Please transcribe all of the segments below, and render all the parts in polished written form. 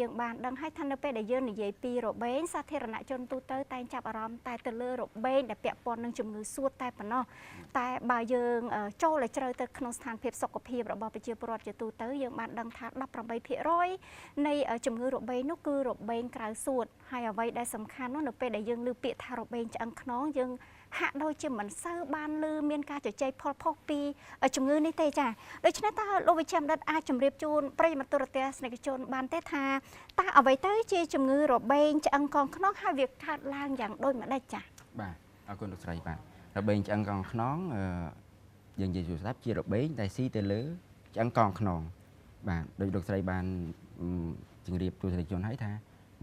យើងបានដឹងហើយថានៅពេលដែលយើងនិយាយពីរបេងសាធារណជនទូទៅតែងចាប់អារម្មណ៍តែទៅលើរបេងដែលពាក់ព័ន្ធនឹងជំងឺសួតតែប៉ុណ្ណោះតែបើយើងចូលឲ្យជ្រៅទៅក្នុងស្ថានភាពសុខភាពរបស់ប្រជាពលរដ្ឋជាទូទៅយើងបានដឹងថា18%នៃជំងឺរបេងនោះគឺរបេងក្រៅសួតហើយអ្វីដែលសំខាន់នោះនៅពេលដែលយើងឮពាក្យថារបេងឆ្អឹងខ្នងយើងហាក់ដូចជាមិនសូវបានឮមានការជជែកផលផុសពីជំងឺនេះទេចាដូច្នេះតើលោកវិជ្ជបណ្ឌិតអាចជម្រាបជូនប្រិយមិត្តទូរទស្សនិកជនបានទេថាតើអ្វីទៅជាជំងឺរបេងឆ្អឹងកងខ្នងហើយវាកើតឡើងយ៉ាងដូចម្ដេចចា៎បាទអរគុណលោកស្រីបាទរបេងឆ្អឹងកងខ្នងយើងនិយាយស្ដាប់ជារបេងដែលស៊ីទៅលើឆ្អឹងកងខ្នងបាទដោយលោកស្រីបានជម្រាបទូរទស្សនិកជនហើយថា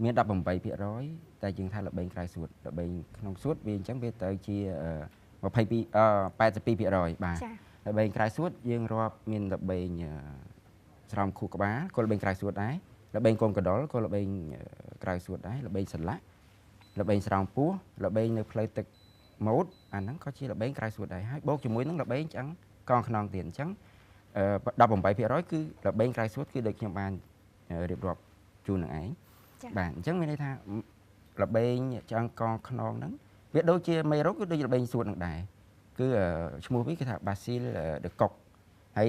មាន18%តែយើងថារបេងក្រៅសួតរបេងក្នុងសួតវាអញ្ចឹងវាទៅជា82 82%បាទរបេងក្រៅសួតយើងរាប់មានរបេងស្រោមខួរក្បាលក៏របេងក្រៅសួតដែររបេងកូនកដុលក៏របេងក្រៅសួតដែររបេងសន្លាក់របេងស្រោមពោះរបេងនៅផ្លូវទឹកម៉ូតអាហ្នឹងក៏ជារបេងក្រៅសួតដែរហើយបូកជាមួយនឹងរបេងឆ្អឹងកងខ្នងទៀតអញ្ចឹង18%គឺរបេងក្រៅសួតគឺដូចខ្ញុំបានរៀបរាប់ជូននឹងឯងបាទអញ្ចឹងមានន័យថារបេងឆ្អឹងកងខ្នងហ្នឹងវាដូចជាមេរោគគឺដូចរបេងសួតនឹងដែរគឺឈ្មោះវាគេថា Bacil de Koch ហើយ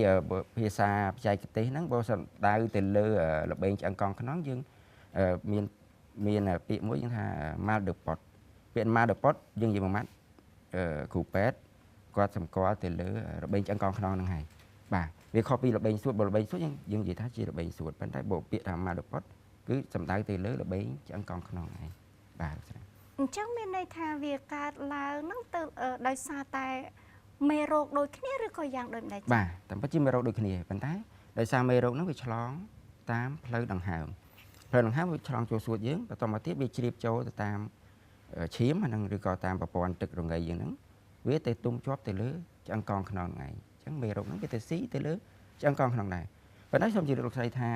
ភាសាបច្ចេកទេសហ្នឹងបើសំដៅទៅលើរបេងឆ្អឹងកងខ្នងយើងមានពាក្យមួយយើងថា mal de pot ពាក្យ mal de pot យើងនិយាយមួយម៉ាត់គ្រូពេទ្យគាត់សម្គាល់ទៅលើរបេងឆ្អឹងកងខ្នងហ្នឹងហើយបាទវាខុសពីរបេងសួតបើរបេងសួតយើងនិយាយថាជារបេងសួតប៉ុន្តែបើពាក្យថា mal de pot គឺសំដៅទៅលើរបេងឆ្អឹងកងខ្នងហ្នឹងបាទអញ្ចឹងមានន័យថាវាកើតឡើងហ្នឹងទៅដោយសារតែមេរោគដូចគ្នាឬក៏យ៉ាងដូចម្ដេចបាទតាមពិតជាមេរោគដូចគ្នាប៉ុន្តែដោយសារមេរោគហ្នឹងវាឆ្លងតាមផ្លូវដង្ហើមផ្លូវដង្ហើមវាឆ្លងចូលសួតយើងបន្តមកទៀតវាជ្រាបចូលទៅតាមឈាមហ្នឹងឬក៏តាមប្រព័ន្ធទឹករងាយើងហ្នឹងវាទៅទុំជាប់ទៅលើឆ្អឹងកងខ្នងហ្នឹងឯងអញ្ចឹងមេរោគហ្នឹងវាទៅស៊ីទៅលើឆ្អឹងកងខ្នងដែរប៉ុន្តែសូមជម្រាបលោកស្រីថា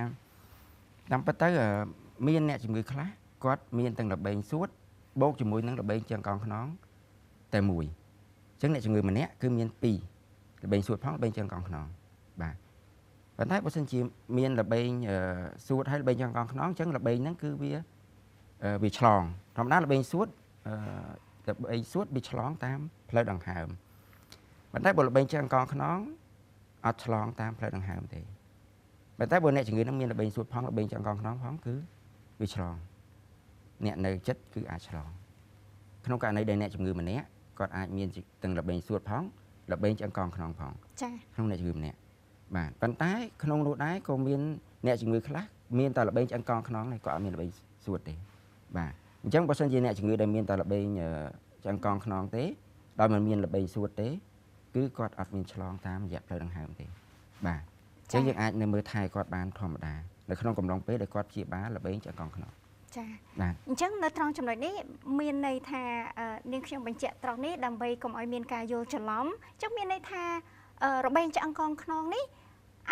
តាមពិតទៅមានអ្នកជំងឺខ្លះគាត់មានទាំងរបេងសួតបូកជាមួយនឹងរបេងឆ្អឹងកងខ្នងតែមួយអញ្ចឹងអ្នកជំងឺម្នាក់គឺមាន2របេងសួតផងរបេងឆ្អឹងកងខ្នងបាទប៉ុន្តែបើសិនជាមានរបេងសួតហើយរបេងឆ្អឹងកងខ្នងអញ្ចឹងរបេងហ្នឹងគឺវាឆ្លងធម្មតារបេងសួតវាឆ្លងតាមផ្លូវដង្ហើមប៉ុន្តែបើរបេងឆ្អឹងកងខ្នងអត់ឆ្លងតាមផ្លូវដង្ហើមទេប៉ុន្តែបើអ្នកជំងឺហ្នឹងមានរបេងសួតផងរបេងឆ្អឹងកងខ្នងផងគឺវាឆ្លងអ្នកនៅចិត្តគឺអាចឆ្លងក្នុងករណីដែលអ្នកជំងឺម្នាក់គាត់អាចមានទាំងរបេងសួតផងរបេងឆ្អឹងកងខ្នងផងចា៎ក្នុងអ្នកជំងឺម្នាក់បាទប៉ុន្តែក្នុងនោះដែរក៏មានអ្នកជំងឺខ្លះមានតែរបេងឆ្អឹងកងខ្នងនេះក៏អត់មានរបេងសួតទេបាទអញ្ចឹងបើសិនជាអ្នកជំងឺដែលមានតែរបេងឆ្អឹងកងខ្នងទេដោយមិនមានរបេងសួតទេគឺគាត់អត់មានឆ្លងតាមរយៈផ្លូវដង្ហើមទេបាទអញ្ចឹងយើងអាចនៅមើលថែគាត់បានធម្មតានៅក្នុងកំឡុងពេលដែលគាត់ព្យាបាលរបេងឆ្អឹងកងខ្នងចាអញ្ចឹងនៅត្រង់ចំណុចនេះមានន័យថានាងខ្ញុំបញ្ជាក់ត្រង់នេះដើម្បីកុំឲ្យមានការយល់ច្រឡំអញ្ចឹងមានន័យថារបេងឆ្អឹងកងខ្នងនេះ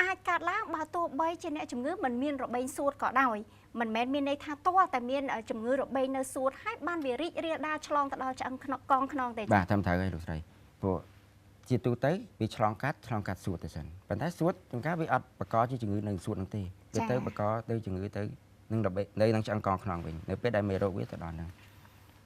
អាចកើតឡើងបើទោះបីជាអ្នកជំងឺមិនមានរបេងសួតក៏ដោយមិនមែនមានន័យថាតើតែមានជំងឺរបេងនៅសួតហើយបានវារីករាលដាលឆ្លងទៅដល់ឆ្អឹងកងខ្នងទេបាទតាមត្រូវហើយលោកស្រីព្រោះជាទូទៅវាឆ្លងកាត់សួតទៅសិនប៉ុន្តែសួតចង្ការវាអត់បកជាជំងឺនៅសួតនោះទេវាទៅបកទៅជំងឺទៅនឹងរបេងនៅនឹងឆ្អឹងកងខ្នងវិញនៅពេលដែលមេរោគវាទៅដល់ហ្នឹង